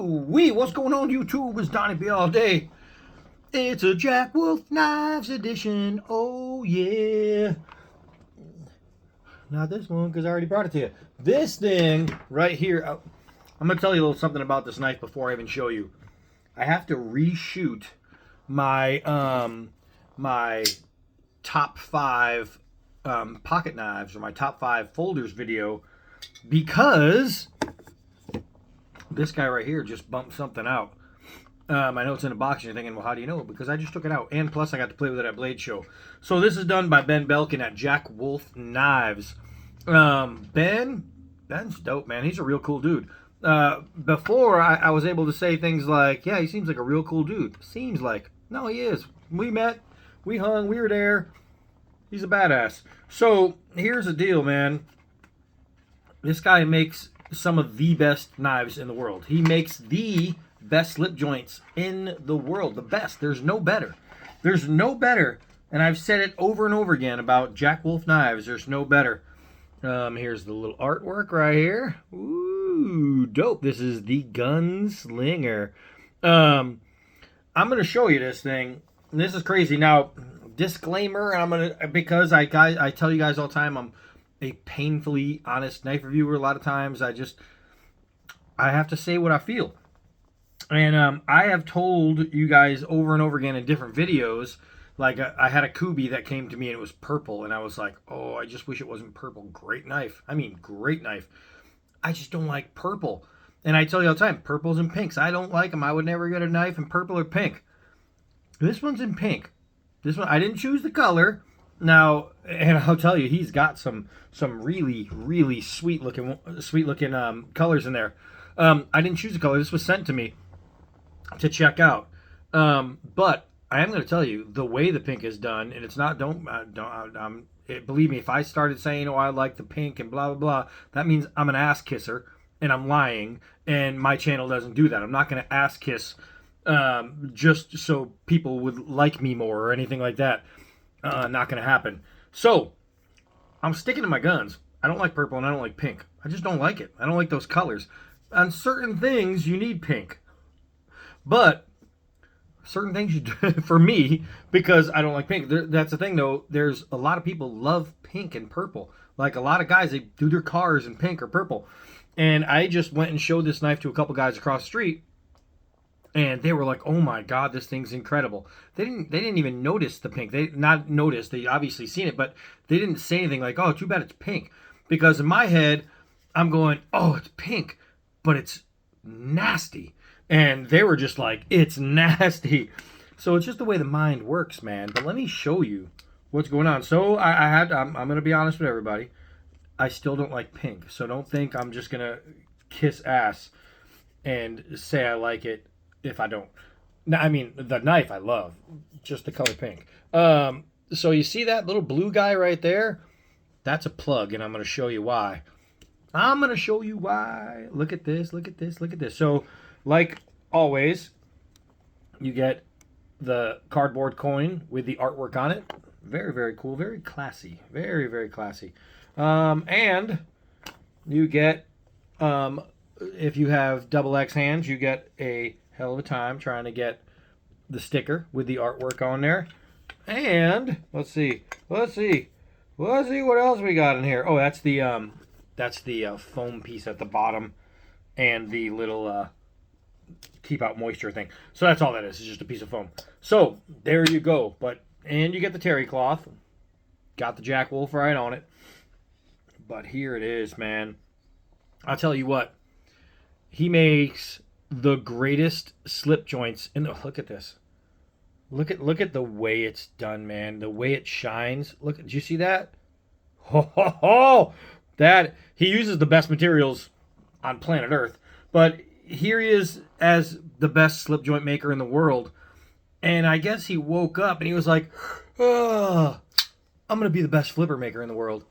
Woo-wee, what's going on YouTube? It's Donnie B all day. It's a Jack Wolf Knives edition. Oh yeah. Not this one because I already brought it to you. This thing right here. I'm going to tell you a little something about this knife before I even show you. I have to reshoot my my top 5 pocket knives, or my top 5 folders video, because this guy right here just bumped something out. I know it's in a box and you're thinking, well, how do you know? Because I just took it out. And plus I got to play with it at Blade Show. So this is done by Ben Belkin at Jack Wolf Knives. Ben's dope, man. He's a real cool dude. Before I was able to say things like, yeah, he seems like a real cool dude. Seems like. No, he is. We met. We hung. We were there. He's a badass. So here's the deal, man. This guy makes some of the best knives in the world. He makes the best slip joints in the world. The best. There's no better. There's no better. And I've said it over and over again about Jack Wolf Knives. There's no better. Here's the little artwork right here. Ooh, dope. This is the Gunslinger. I'm going to show you this thing. This is crazy. Now, disclaimer, because I tell you guys all the time, I'm a painfully honest knife reviewer. A lot of times I have to say what I feel. And I have told you guys over and over again in different videos, like I had a Kubi that came to me and it was purple, and I was like, oh, I just wish it wasn't purple. Great knife. I mean, great knife. I just don't like purple. And I tell you all the time, purples and pinks, I don't like them. I would never get a knife in purple or pink. This one's in pink. This one, I didn't choose the color. Now, and I'll tell you, he's got some really, really sweet looking colors in there. I didn't choose the color. This was sent to me to check out. But I am going to tell you the way the pink is done, and it's not. Believe me, if I started saying, "Oh, I like the pink" and blah blah blah, that means I'm an ass kisser and I'm lying. And my channel doesn't do that. I'm not going to ass kiss just so people would like me more or anything like that. Not going to happen. So I'm sticking to my guns. I don't like purple and I don't like pink. I just don't like it. I don't like those colors. On certain things, you need pink. But certain things you do, for me, because I don't like pink. That's the thing, though. There's a lot of people love pink and purple. Like a lot of guys, they do their cars in pink or purple. And I just went and showed this knife to a couple guys across the street, and they were like, "Oh my God, this thing's incredible." They didn't even notice the pink. They obviously seen it, but they didn't say anything like, "Oh, too bad it's pink," because in my head, I'm going, "Oh, it's pink, but it's nasty." And they were just like, it's nasty. So it's just the way the mind works, man. But let me show you what's going on. So I'm going to be honest with everybody. I still don't like pink. So don't think I'm just going to kiss ass and say I like it if I don't. Now, I mean, the knife I love. Just the color pink. So you see that little blue guy right there? That's a plug, and I'm going to show you why. I'm going to show you why. Look at this. Look at this. Look at this. So, like always, you get the cardboard coin with the artwork on it. Very, very cool. Very classy. Very, very classy. And you get, if you have double X hands, you get a hell of a time trying to get the sticker with the artwork on there. And let's see what else we got in here. Oh, that's the foam piece at the bottom, and the little keep out moisture thing. So that's all that is. It's just a piece of foam. So there you go. And you get the terry cloth. Got the Jack Wolf right on it. But here it is, man. I'll tell you what. He makes the greatest slip joints in the. Look at this. Look at the way it's done, man. The way it shines. Look, did you see that? Ho ho ho! That he uses the best materials on planet Earth, but here he is as the best slip joint maker in the world. And I guess he woke up and he was like, oh, I'm going to be the best flipper maker in the world.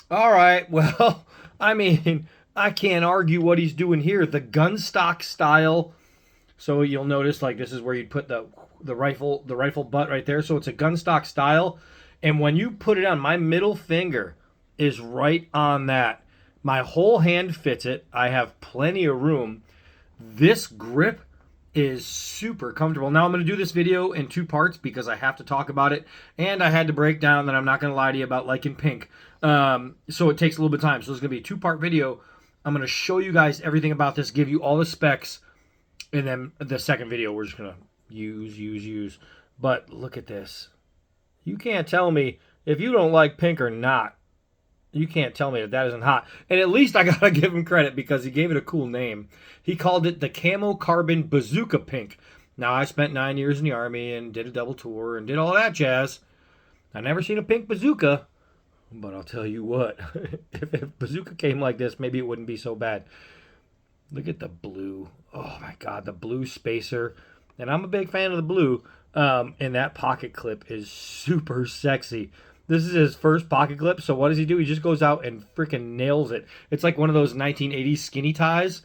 All right, well, I mean, I can't argue what he's doing here. The gun stock style. So you'll notice, like, this is where you'd put the rifle butt right there. So it's a gun stock style. And when you put it on, my middle finger is right on that. My whole hand fits it. I have plenty of room. This grip is super comfortable. Now I'm going to do this video in 2 parts because I have to talk about it, and I had to break down that I'm not going to lie to you about liking pink. So it takes a little bit of time. So it's going to be a 2-part video. I'm going to show you guys everything about this, give you all the specs, and then the second video we're just going to use. But look at this. You can't tell me if you don't like pink or not. You can't tell me that that isn't hot. And at least I gotta give him credit because he gave it a cool name. He called it the Camo Carbon Bazooka Pink. Now, I spent 9 years in the Army and did a double tour and did all that jazz. I never seen a pink bazooka. But I'll tell you what, if bazooka came like this, maybe it wouldn't be so bad. Look at the blue. Oh my God, the blue spacer. And I'm a big fan of the blue. And that pocket clip is super sexy. This is his first pocket clip, so what does he do? He just goes out and freaking nails it. It's like one of those 1980s skinny ties.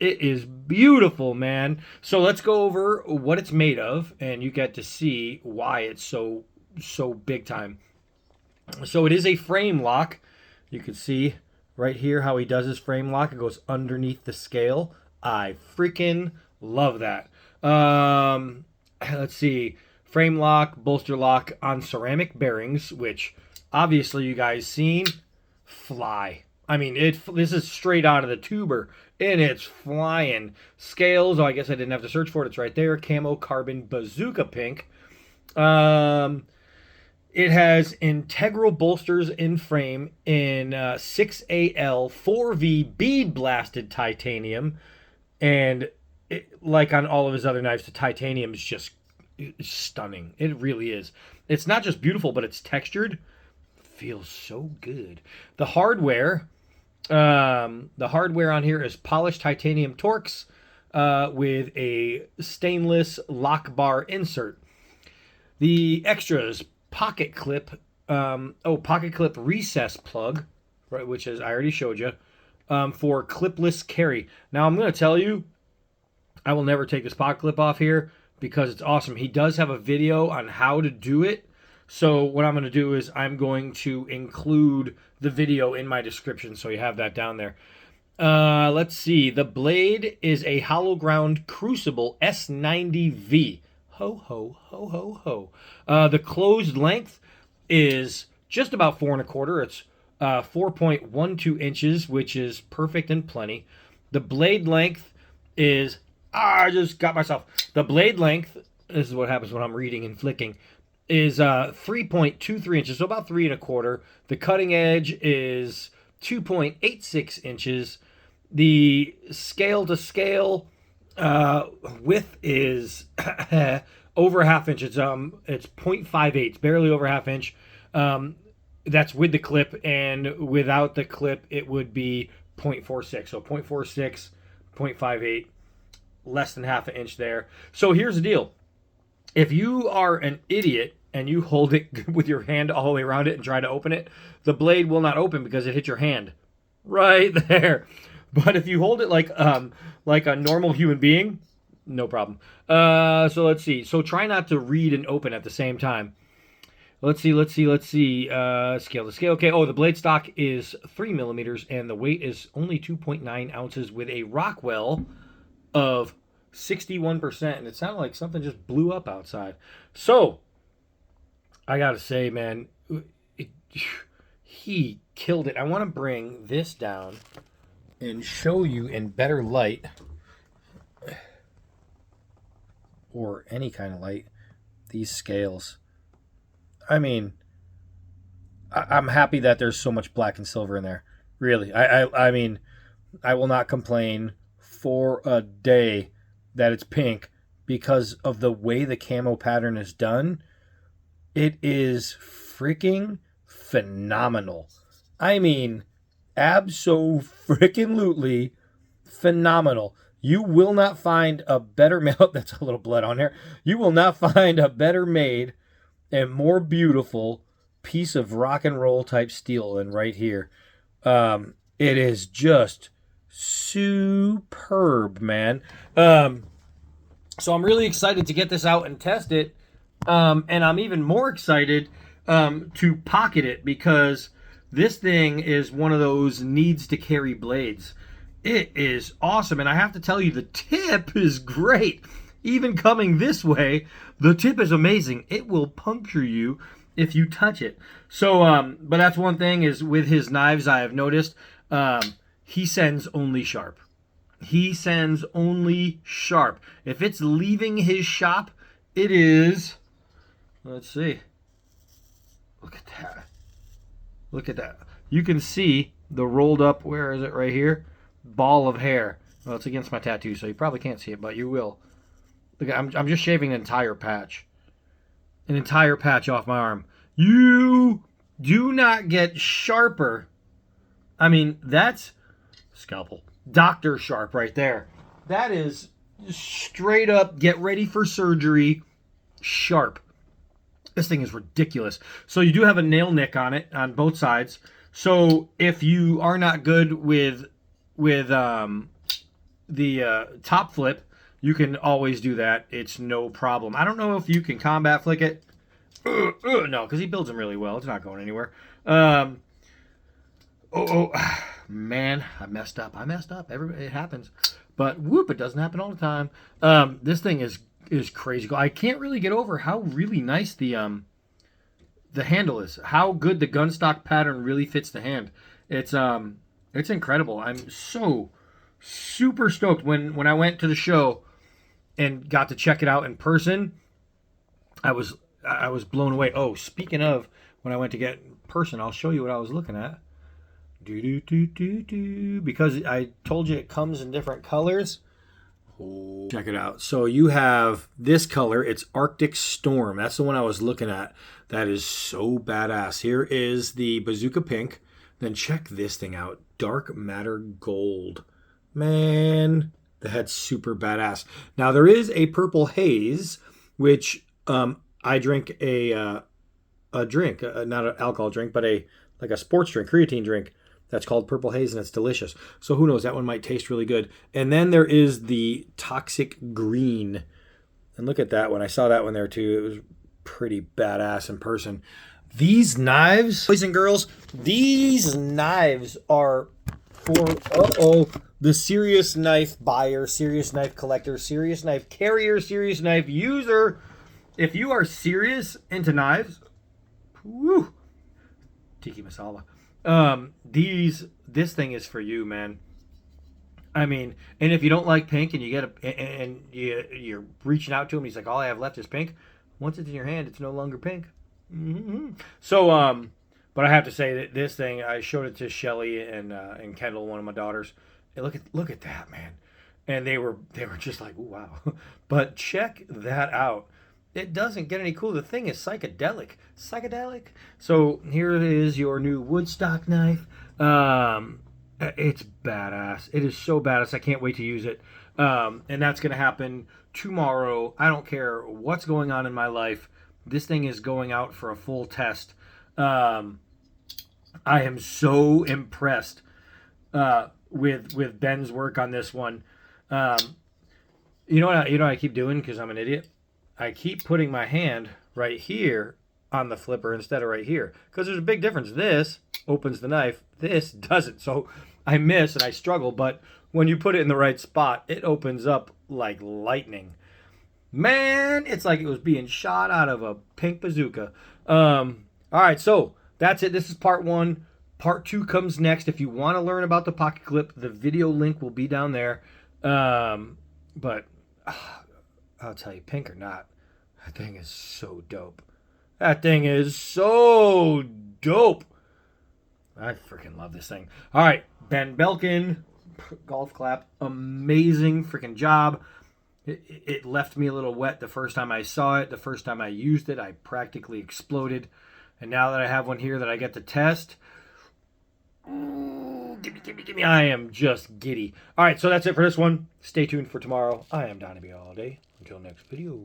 It is beautiful, man. So let's go over what it's made of, and you get to see why it's so big time. So it is a frame lock. You can see right here how he does his frame lock. It goes underneath the scale. I freaking love that. Let's see. Frame lock, bolster lock on ceramic bearings, which obviously you guys seen fly. I mean, this is straight out of the tuber, and it's flying. Scales, oh, I guess I didn't have to search for it. It's right there. Camo Carbon Bazooka Pink. It has integral bolsters in frame in 6AL 4V bead blasted titanium, and like on all of his other knives, the titanium is just stunning. It really is. It's not just beautiful, but it's textured. Feels so good. The hardware on here is polished titanium Torx with a stainless lock bar insert. The extras: pocket clip, pocket clip recess plug, right, which is I already showed you, for clipless carry. Now I'm going to tell you, I will never take this pocket clip off here, because it's awesome. He does have a video on how to do it. So what I'm going to do is I'm going to include the video in my description so you have that down there. Let's see. The blade is a hollow ground Crucible S90V. Ho, ho, ho, ho, ho. The closed length is just about 4 1/4. It's 4.12 inches, which is perfect and plenty. The blade length is... I just got myself. The blade length, this is what happens when I'm reading and flicking, is 3.23 inches, so about 3 1/4. The cutting edge is 2.86 inches. The scale to scale width is over 1/2 inch. It's 0.58. It's barely over 1/2 inch. That's with the clip, and without the clip, it would be 0.46. So 0.46, 0.58. Less than 1/2 inch there. So here's the deal. If you are an idiot and you hold it with your hand all the way around it and try to open it, the blade will not open because it hit your hand right there. But if you hold it like a normal human being, no problem. So let's see. So try not to read and open at the same time. Let's see. Scale to scale. Okay. Oh, the blade stock is 3 millimeters and the weight is only 2.9 ounces with a Rockwell of 61%, and it sounded like something just blew up outside. So I gotta say, man, he killed it. I want to bring this down and show you in better light, or any kind of light, these scales. I mean, I'm happy that there's so much black and silver in there. Really, I mean, I will not complain for a day that it's pink because of the way the camo pattern is done. It is freaking phenomenal. I mean, abso-freaking-lutely phenomenal. You will not find a better made. That's a little blood on there. You will not find a better made and more beautiful piece of rock and roll type steel than right here. It is just superb, man. So I'm really excited to get this out and test it. And I'm even more excited to pocket it because this thing is one of those needs to carry blades. It is awesome. And I have to tell you, the tip is great. Even coming this way, the tip is amazing. It will puncture you if you touch it. So, but that's one thing is with his knives I have noticed, he sends only sharp. He sends only sharp. If it's leaving his shop, it is, let's see. Look at that. Look at that. You can see the rolled up, where is it, right here? Ball of hair. Well, it's against my tattoo, so you probably can't see it, but you will. Look, I'm just shaving an entire patch. An entire patch off my arm. You do not get sharper. I mean, that's scalpel. Dr. Sharp right there. That is straight up, get ready for surgery, sharp. This thing is ridiculous. So you do have a nail nick on it on both sides. So if you are not good with the top flip, you can always do that. It's no problem. I don't know if you can combat flick it. No, because he builds them really well. It's not going anywhere. Man, I messed up. It happens. But whoop, it doesn't happen all the time. This thing is crazy. I can't really get over how really nice the handle is. How good the gun stock pattern really fits the hand. It's incredible. I'm so super stoked when I went to the show and got to check it out in person. I was blown away. Oh, speaking of when I went to get in person, I'll show you what I was looking at. Because I told you it comes in different colors. Oh, check it out. So you have this color. It's Arctic Storm. That's the one I was looking at. That is so badass. Here is the Bazooka Pink. Then check this thing out. Dark Matter Gold. Man, that's super badass. Now there is a Purple Haze, which I drink a drink, not an alcohol drink, but like a sports drink, creatine drink. That's called Purple Haze, and it's delicious. So who knows? That one might taste really good. And then there is the Toxic Green. And look at that one. I saw that one there too. It was pretty badass in person. These knives, boys and girls, these knives are for, the serious knife buyer, serious knife collector, serious knife carrier, serious knife user. If you are serious into knives, woo, tiki masala. This thing is for you, man. I mean, and if you don't like pink and you get you're reaching out to him, he's like, all I have left is pink. Once it's in your hand, it's no longer pink. Mm-hmm. So, but I have to say that this thing, I showed it to Shelly and Kendall, one of my daughters. And look at that, man. And they were just like, ooh, wow. But check that out. It doesn't get any cooler. The thing is psychedelic. So here it is, your new Woodstock knife. It's badass. It is so badass. I can't wait to use it. And that's going to happen tomorrow. I don't care what's going on in my life. This thing is going out for a full test. I am so impressed with Ben's work on this one. You know what I keep doing because I'm an idiot? I keep putting my hand right here on the flipper instead of right here. Because there's a big difference. This opens the knife. This doesn't. So I miss and I struggle. But when you put it in the right spot, it opens up like lightning. Man, it's like it was being shot out of a pink bazooka. All right, so that's it. This is part 1. Part 2 comes next. If you want to learn about the pocket clip, the video link will be down there. But I'll tell you, pink or not, that thing is so dope. That thing is so dope. I freaking love this thing. All right, Ben Belkin, golf clap. Amazing freaking job. It left me a little wet the first time I saw it. The first time I used it, I practically exploded. And now that I have one here that I get to test, ooh, gimme. I am just giddy. All right, so that's it for this one. Stay tuned for tomorrow. I am Donnie B all day. Until next video.